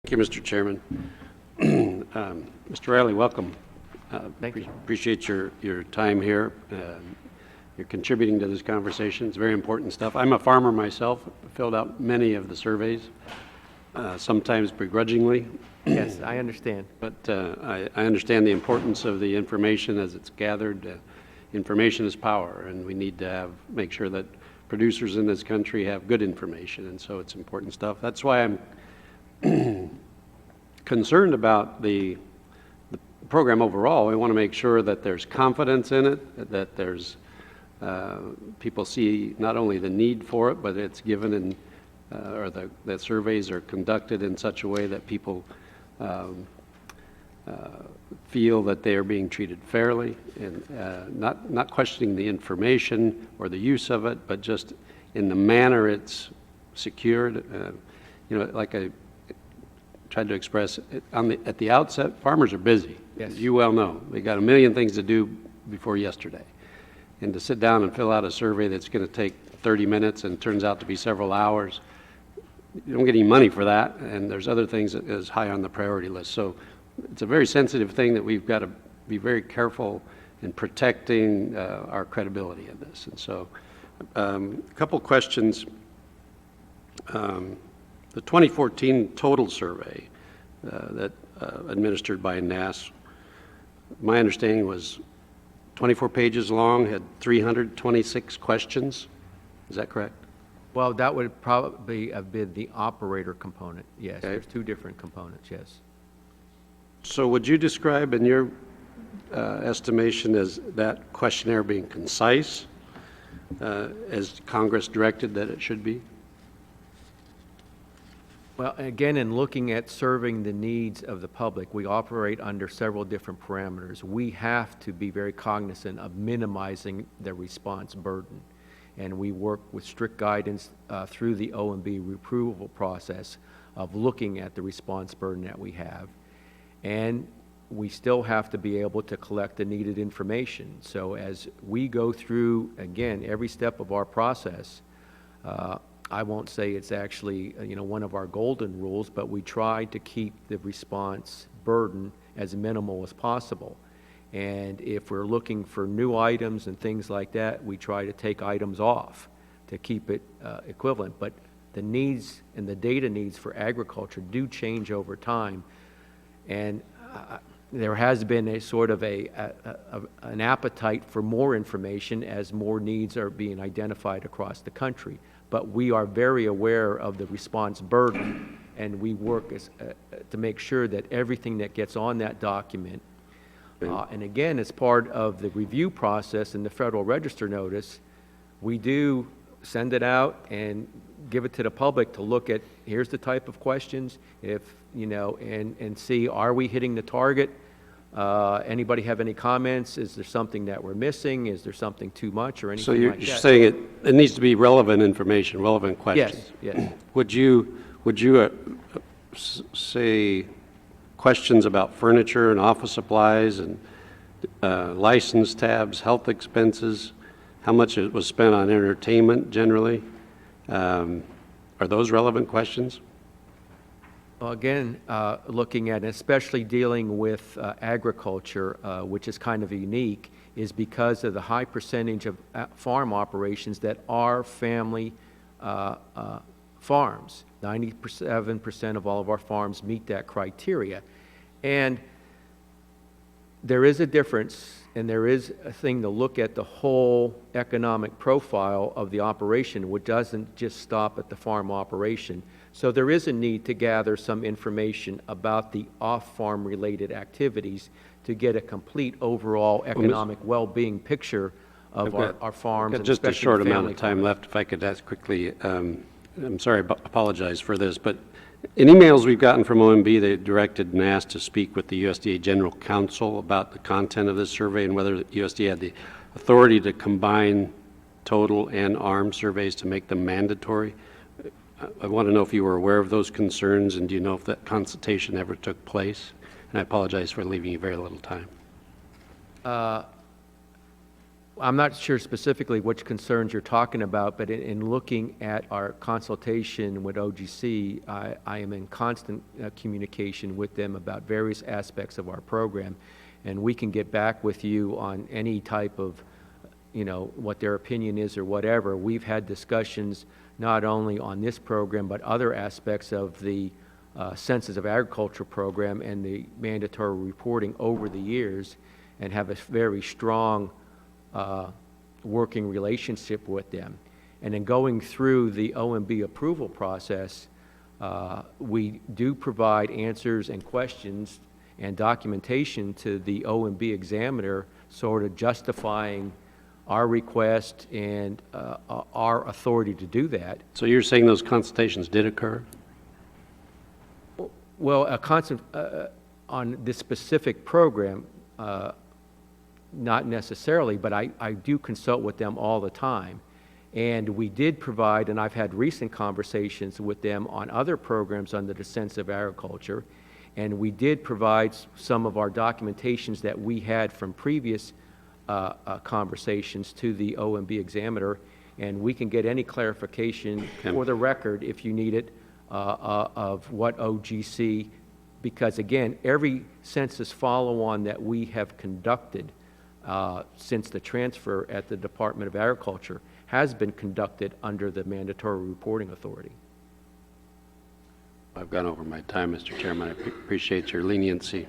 Thank you, Mr. Chairman. Mr. Reilly, welcome. Thank you. Appreciate your time here. You're contributing to this conversation. It's very important stuff. I'm a farmer myself, filled out many of the surveys, sometimes begrudgingly. Yes, I understand. But I understand the importance of the information as it's gathered. Information is power, and we need to make sure that producers in this country have good information, and so it's important stuff. That's why I'm concerned about the program overall. We want to make sure that there's confidence in it, that there's people see not only the need for it, but it's given in, or the surveys are conducted in such a way that people feel that they are being treated fairly, and not questioning the information or the use of it, but just in the manner it's secured. You know, like I tried to express at the outset, farmers are busy. Yes. As you well know, they got a million things to do before yesterday, and to sit down and fill out a survey that's going to take 30 minutes and turns out to be several hours, you don't get any money for that, and there's other things that is high on the priority list. So it's a very sensitive thing that we've got to be very careful in protecting our credibility in this. And so a couple questions. The 2014 total survey that administered by NASS, my understanding was 24 pages long, had 326 questions. Is that correct? Well, that would probably have been the operator component. Yes, Okay. There's two different components, yes. So would you describe in your estimation as that questionnaire being concise, as Congress directed that it should be? Well, again, in looking at serving the needs of the public, we operate under several different parameters. We have to be very cognizant of minimizing the response burden. And we work with strict guidance through the O&B reapproval process of looking at the response burden that we have. And we still have to be able to collect the needed information. So as we go through, again, every step of our process, I won't say it's actually one of our golden rules, but we try to keep the response burden as minimal as possible. And if we're looking for new items and things like that, we try to take items off to keep it equivalent. But the needs and the data needs for agriculture do change over time. And there has been a sort of an appetite for more information as more needs are being identified across the country. But we are very aware of the response burden, and we work to make sure that everything that gets on that document, and again, as part of the review process in the Federal Register notice, we do send it out and give it to the public to look at, here's the type of questions, and see, are we hitting the target? Anybody have any comments? Is there something that we're missing? Is there something too much or anything like that? So you're saying it needs to be relevant information, relevant questions. Yes, yes. Would you say questions about furniture and office supplies and license tabs, health expenses, how much it was spent on entertainment generally? Are those relevant questions? Well, again, looking at, especially dealing with agriculture, which is kind of unique, is because of the high percentage of farm operations that are family farms. 97% of all of our farms meet that criteria. And there is a difference, and there is a thing to look at the whole economic profile of the operation, which doesn't just stop at the farm operation. So there is a need to gather some information about the off-farm related activities to get a complete overall economic well-being picture of our farms. I've got just a short amount of time left. If I could ask quickly, I'm sorry, apologize for this, but in emails we've gotten from OMB, they directed NASS to speak with the USDA General Counsel about the content of this survey and whether the USDA had the authority to combine total and ARM surveys to make them mandatory. I want to know if you were aware of those concerns, and do you know if that consultation ever took place? And I apologize for leaving you very little time. I'm not sure specifically which concerns you're talking about, but in looking at our consultation with OGC, I am in constant communication with them about various aspects of our program, and we can get back with you on any type of, what their opinion is or whatever. We've had discussions not only on this program, but other aspects of the Census of Agriculture program and the mandatory reporting over the years, and have a very strong working relationship with them. And in going through the OMB approval process, we do provide answers and questions and documentation to the OMB examiner, sort of justifying our request and our authority to do that. So you're saying those consultations did occur? Well, on this specific program, not necessarily, but I do consult with them all the time. And we did provide, and I've had recent conversations with them on other programs under the Census of Agriculture, and we did provide some of our documentations that we had from previous conversations to the OMB examiner, and we can get any clarification for the record, if you need it, of what OGC, because again, every census follow-on that we have conducted since the transfer at the Department of Agriculture has been conducted under the mandatory reporting authority. I've gone over my time, Mr. Chairman. I appreciate your leniency.